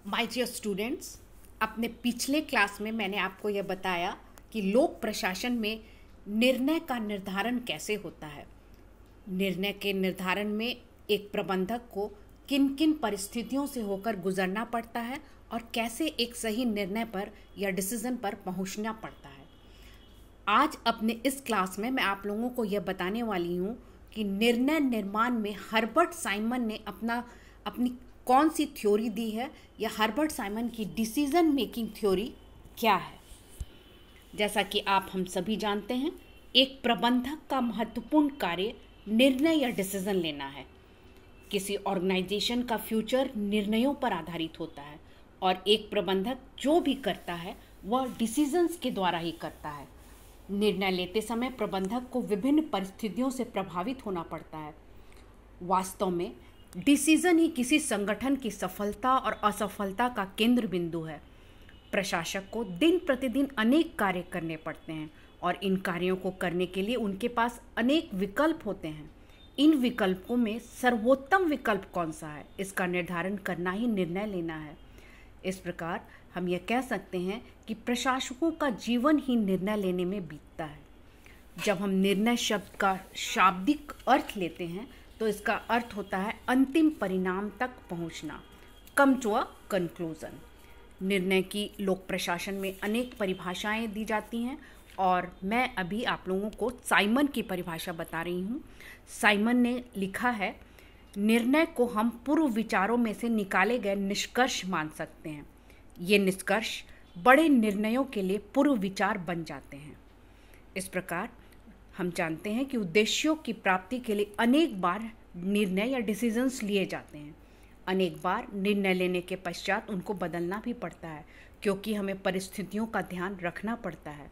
My dear students, अपने पिछले class में मैंने आपको यह बताया कि लोक प्रशासन में निर्णय का निर्धारण कैसे होता है। निर्णय के निर्धारण में एक प्रबंधक को किन किन परिस्थितियों से होकर गुजरना पड़ता है और कैसे एक सही निर्णय पर या डिसीजन पर पहुंचना पड़ता है। आज अपने इस क्लास में मैं आप लोगों को यह बताने वाली हूँ कि निर्णय निर्माण में हर्बर्ट साइमन ने अपनी कौन सी थ्योरी दी है या हर्बर्ट साइमन की डिसीजन मेकिंग थ्योरी क्या है। जैसा कि आप हम सभी जानते हैं, एक प्रबंधक का महत्वपूर्ण कार्य निर्णय या डिसीजन लेना है। किसी ऑर्गेनाइजेशन का फ्यूचर निर्णयों पर आधारित होता है और एक प्रबंधक जो भी करता है वह डिसीजंस के द्वारा ही करता है। निर्णय लेते समय प्रबंधक को विभिन्न परिस्थितियों से प्रभावित होना पड़ता है। वास्तव में डिसीजन ही किसी संगठन की सफलता और असफलता का केंद्र बिंदु है। प्रशासक को दिन प्रतिदिन अनेक कार्य करने पड़ते हैं और इन कार्यों को करने के लिए उनके पास अनेक विकल्प होते हैं। इन विकल्पों में सर्वोत्तम विकल्प कौन सा है, इसका निर्धारण करना ही निर्णय लेना है। इस प्रकार हम यह कह सकते हैं कि प्रशासकों का जीवन ही निर्णय लेने में बीतता है। जब हम निर्णय शब्द का शाब्दिक अर्थ लेते हैं तो इसका अर्थ होता है अंतिम परिणाम तक पहुंचना, कम टू अ कंक्लूजन। निर्णय की लोक प्रशासन में अनेक परिभाषाएं दी जाती हैं और मैं अभी आप लोगों को साइमन की परिभाषा बता रही हूँ। साइमन ने लिखा है, निर्णय को हम पूर्व विचारों में से निकाले गए निष्कर्ष मान सकते हैं। ये निष्कर्ष बड़े निर्णयों के लिए पूर्व विचार बन जाते हैं। इस प्रकार हम जानते हैं कि उद्देश्यों की प्राप्ति के लिए अनेक बार निर्णय या डिसीजंस लिए जाते हैं। अनेक बार निर्णय लेने के पश्चात उनको बदलना भी पड़ता है क्योंकि हमें परिस्थितियों का ध्यान रखना पड़ता है।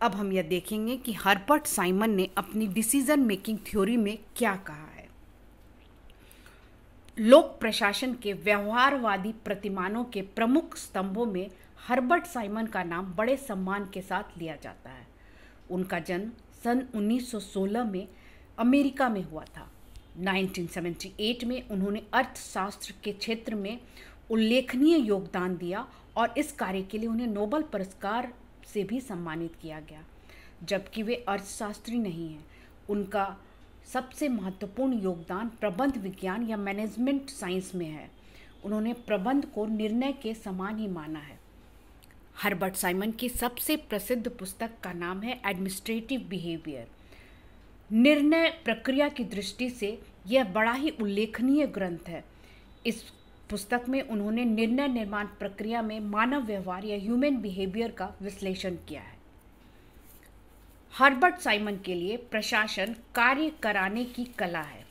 अब हम यह देखेंगे कि हर्बर्ट साइमन ने अपनी डिसीजन मेकिंग थ्योरी में क्या कहा है। लोक प्रशासन के व्यवहारवादी प्रतिमानों के प्रमुख स्तंभों में हर्बर्ट साइमन का नाम बड़े सम्मान के साथ लिया जाता है। उनका जन्म सन 1916 में अमेरिका में हुआ था। 1978 में उन्होंने अर्थशास्त्र के क्षेत्र में उल्लेखनीय योगदान दिया और इस कार्य के लिए उन्हें नोबेल पुरस्कार से भी सम्मानित किया गया। जबकि वे अर्थशास्त्री नहीं हैं, उनका सबसे महत्वपूर्ण योगदान प्रबंध विज्ञान या मैनेजमेंट साइंस में है। उन्होंने प्रबंध को निर्णय के समान ही माना है। हर्बर्ट साइमन की सबसे प्रसिद्ध पुस्तक का नाम है एडमिनिस्ट्रेटिव बिहेवियर। निर्णय प्रक्रिया की दृष्टि से यह बड़ा ही उल्लेखनीय ग्रंथ है। इस पुस्तक में उन्होंने निर्णय निर्माण प्रक्रिया में मानव व्यवहार या ह्यूमन बिहेवियर का विश्लेषण किया है। हर्बर्ट साइमन के लिए प्रशासन कार्य कराने की कला है।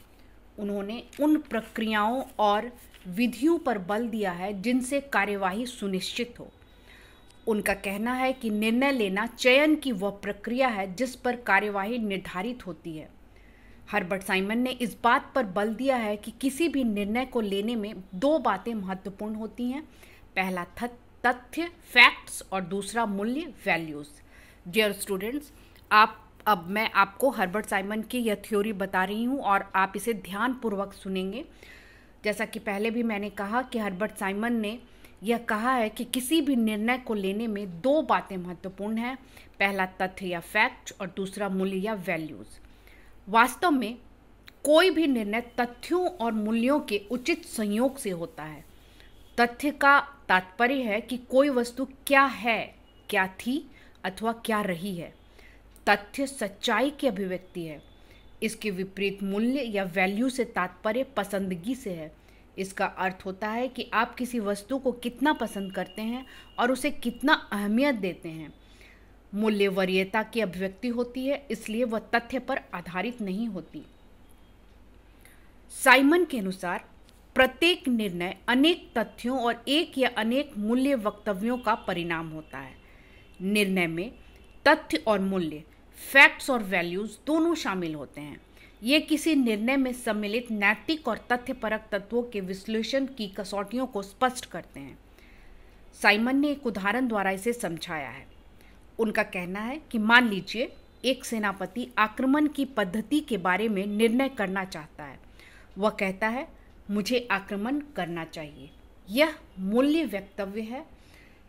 उन्होंने उन प्रक्रियाओं और विधियों पर बल दिया है जिनसे कार्यवाही सुनिश्चित हो। उनका कहना है कि निर्णय लेना चयन की वह प्रक्रिया है जिस पर कार्यवाही निर्धारित होती है। हर्बर्ट साइमन ने इस बात पर बल दिया है कि किसी भी निर्णय को लेने में दो बातें महत्वपूर्ण होती हैं। पहला तथ्य फैक्ट्स और दूसरा मूल्य वैल्यूज। डियर स्टूडेंट्स, अब मैं आपको हर्बर्ट साइमन की यह थ्योरी बता रही हूँ और आप इसे ध्यानपूर्वक सुनेंगे। जैसा कि पहले भी मैंने कहा कि हर्बर्ट साइमन ने यह कहा है कि किसी भी निर्णय को लेने में दो बातें महत्वपूर्ण हैं। पहला तथ्य या फैक्ट और दूसरा मूल्य या वैल्यूज। वास्तव में कोई भी निर्णय तथ्यों और मूल्यों के उचित संयोग से होता है। तथ्य का तात्पर्य है कि कोई वस्तु क्या है, क्या थी अथवा क्या रही है। तथ्य सच्चाई की अभिव्यक्ति है। इसके विपरीत मूल्य या वैल्यू से तात्पर्य पसंदगी से है। इसका अर्थ होता है कि आप किसी वस्तु को कितना पसंद करते हैं और उसे कितना अहमियत देते हैं। मूल्य वरीयता की अभिव्यक्ति होती है, इसलिए वह तथ्य पर आधारित नहीं होती। साइमन के अनुसार प्रत्येक निर्णय अनेक तथ्यों और एक या अनेक मूल्य वक्तव्यों का परिणाम होता है। निर्णय में तथ्य और मूल्य, फैक्ट्स और वैल्यूज दोनों शामिल होते हैं। ये किसी निर्णय में सम्मिलित नैतिक और तथ्यपरक तत्वों के विश्लेषण की कसौटियों को स्पष्ट करते हैं। साइमन ने एक उदाहरण द्वारा इसे समझाया है। उनका कहना है कि मान लीजिए एक सेनापति आक्रमण की पद्धति के बारे में निर्णय करना चाहता है। वह कहता है, मुझे आक्रमण करना चाहिए। यह मूल्य वक्तव्य है।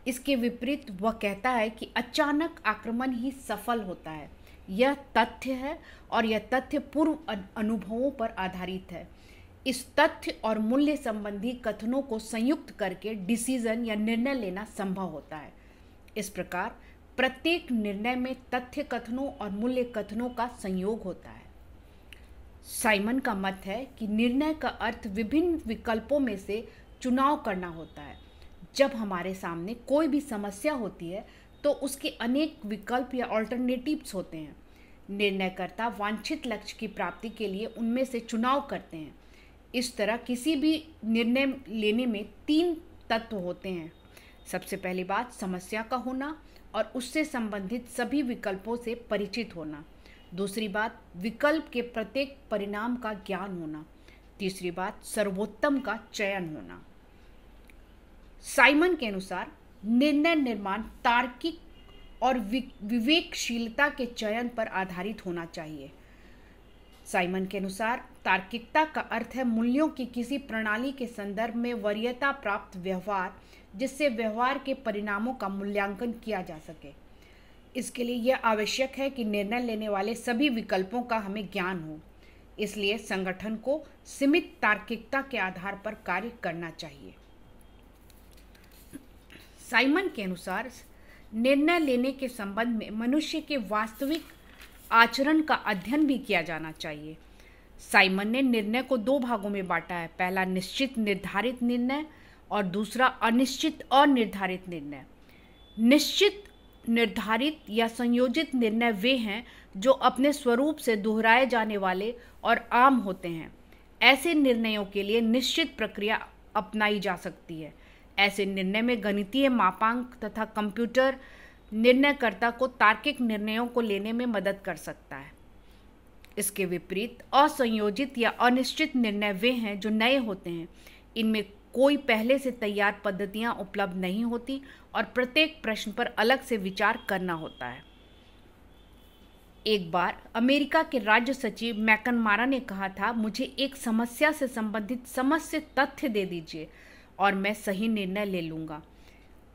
इसके विपरीत वह कहता है कि अचानक आक्रमण ही सफल होता है। यह तथ्य है और यह तथ्य पूर्व अनुभवों पर आधारित है। इस तथ्य और मूल्य संबंधी कथनों को संयुक्त करके डिसीजन या निर्णय लेना संभव होता है। इस प्रकार प्रत्येक निर्णय में तथ्य कथनों और मूल्य कथनों का संयोग होता है। साइमन का मत है कि निर्णय का अर्थ विभिन्न विकल्पों में से चुनाव करना होता है। जब हमारे सामने कोई भी समस्या होती है तो उसके अनेक विकल्प या ऑल्टरनेटिव्स होते हैं। निर्णयकर्ता वांछित लक्ष्य की प्राप्ति के लिए उनमें से चुनाव करते हैं। इस तरह किसी भी निर्णय लेने में 3 तत्व होते हैं। सबसे पहली बात समस्या का होना और उससे संबंधित सभी विकल्पों से परिचित होना। दूसरी बात विकल्प के प्रत्येक परिणाम का ज्ञान होना। तीसरी बात सर्वोत्तम का चयन होना। साइमन के अनुसार निर्णय निर्माण तार्किक और विवेकशीलता के चयन पर आधारित होना चाहिए। साइमन के अनुसार तार्किकता का अर्थ है मूल्यों की किसी प्रणाली के संदर्भ में वरीयता प्राप्त व्यवहार, जिससे व्यवहार के परिणामों का मूल्यांकन किया जा सके। इसके लिए यह आवश्यक है कि निर्णय लेने वाले सभी विकल्पों का हमें ज्ञान हो। इसलिए संगठन को सीमित तार्किकता के आधार पर कार्य करना चाहिए। साइमन के अनुसार निर्णय लेने के संबंध में मनुष्य के वास्तविक आचरण का अध्ययन भी किया जाना चाहिए। साइमन ने निर्णय को 2 भागों में बांटा है। पहला निश्चित निर्धारित निर्णय और दूसरा अनिश्चित अनिर्धारित निर्णय। निश्चित निर्धारित या संयोजित निर्णय वे हैं जो अपने स्वरूप से दोहराए जाने वाले और आम होते हैं। ऐसे निर्णयों के लिए निश्चित प्रक्रिया अपनाई जा सकती है। ऐसे निर्णय में गणितीय मापांक तथा कंप्यूटर निर्णयकर्ता को तार्किक निर्णयों को लेने में मदद कर सकता है। इसके विपरीत असंयोजित या अनिश्चित निर्णय वे हैं जो नए होते हैं। इनमें कोई पहले से तैयार पद्धतियां उपलब्ध नहीं होती और प्रत्येक प्रश्न पर अलग से विचार करना होता है। एक बार अमेरिका के राज्य सचिव मैकनमारा ने कहा था, मुझे एक समस्या से संबंधित समस्त तथ्य दे दीजिए और मैं सही निर्णय ले लूँगा।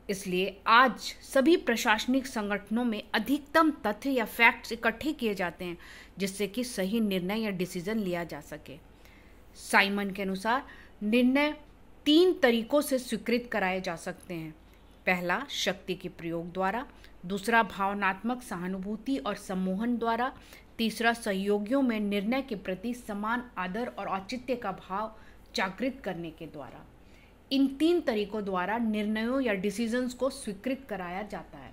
इसलिए आज सभी प्रशासनिक संगठनों में अधिकतम तथ्य या फैक्ट्स इकट्ठे किए जाते हैं जिससे कि सही निर्णय या डिसीजन लिया जा सके। साइमन के अनुसार निर्णय 3 तरीकों से स्वीकृत कराए जा सकते हैं। पहला शक्ति के प्रयोग द्वारा, दूसरा भावनात्मक सहानुभूति और सम्मोहन द्वारा, तीसरा सहयोगियों में निर्णय के प्रति समान आदर और औचित्य का भाव जागृत करने के द्वारा। इन 3 तरीकों द्वारा निर्णयों या डिसीजंस को स्वीकृत कराया जाता है।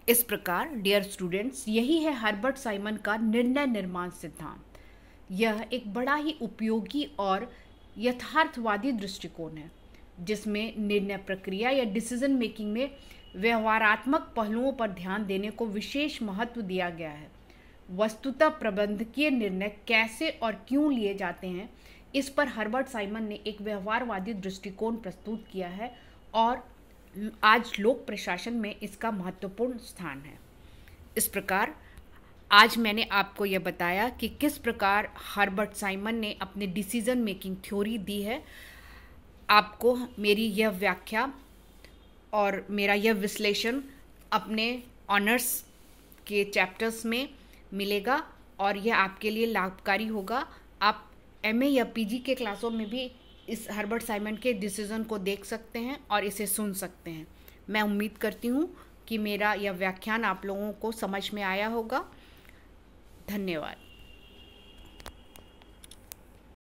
इस प्रकार डियर स्टूडेंट्स, यही है हर्बर्ट साइमन का निर्णय निर्माण सिद्धांत। यह एक बड़ा ही उपयोगी और यथार्थवादी दृष्टिकोण है जिसमें निर्णय प्रक्रिया या डिसीजन मेकिंग में व्यवहारात्मक पहलुओं पर ध्यान देने को विशेष महत्व दिया गया है। वस्तुतः प्रबंधकीय निर्णय कैसे और क्यों लिए जाते हैं, इस पर हर्बर्ट साइमन ने एक व्यवहारवादी दृष्टिकोण प्रस्तुत किया है और आज लोक प्रशासन में इसका महत्वपूर्ण स्थान है। इस प्रकार आज मैंने आपको यह बताया कि किस प्रकार हर्बर्ट साइमन ने अपने डिसीजन मेकिंग थ्योरी दी है। आपको मेरी यह व्याख्या और मेरा यह विश्लेषण अपने ऑनर्स के चैप्टर्स में मिलेगा और यह आपके लिए लाभकारी होगा। आप एमए या पीजी के क्लासों में भी इस हर्बर्ट साइमन के डिसीजन को देख सकते हैं और इसे सुन सकते हैं। मैं उम्मीद करती हूँ कि मेरा यह व्याख्यान आप लोगों को समझ में आया होगा। धन्यवाद।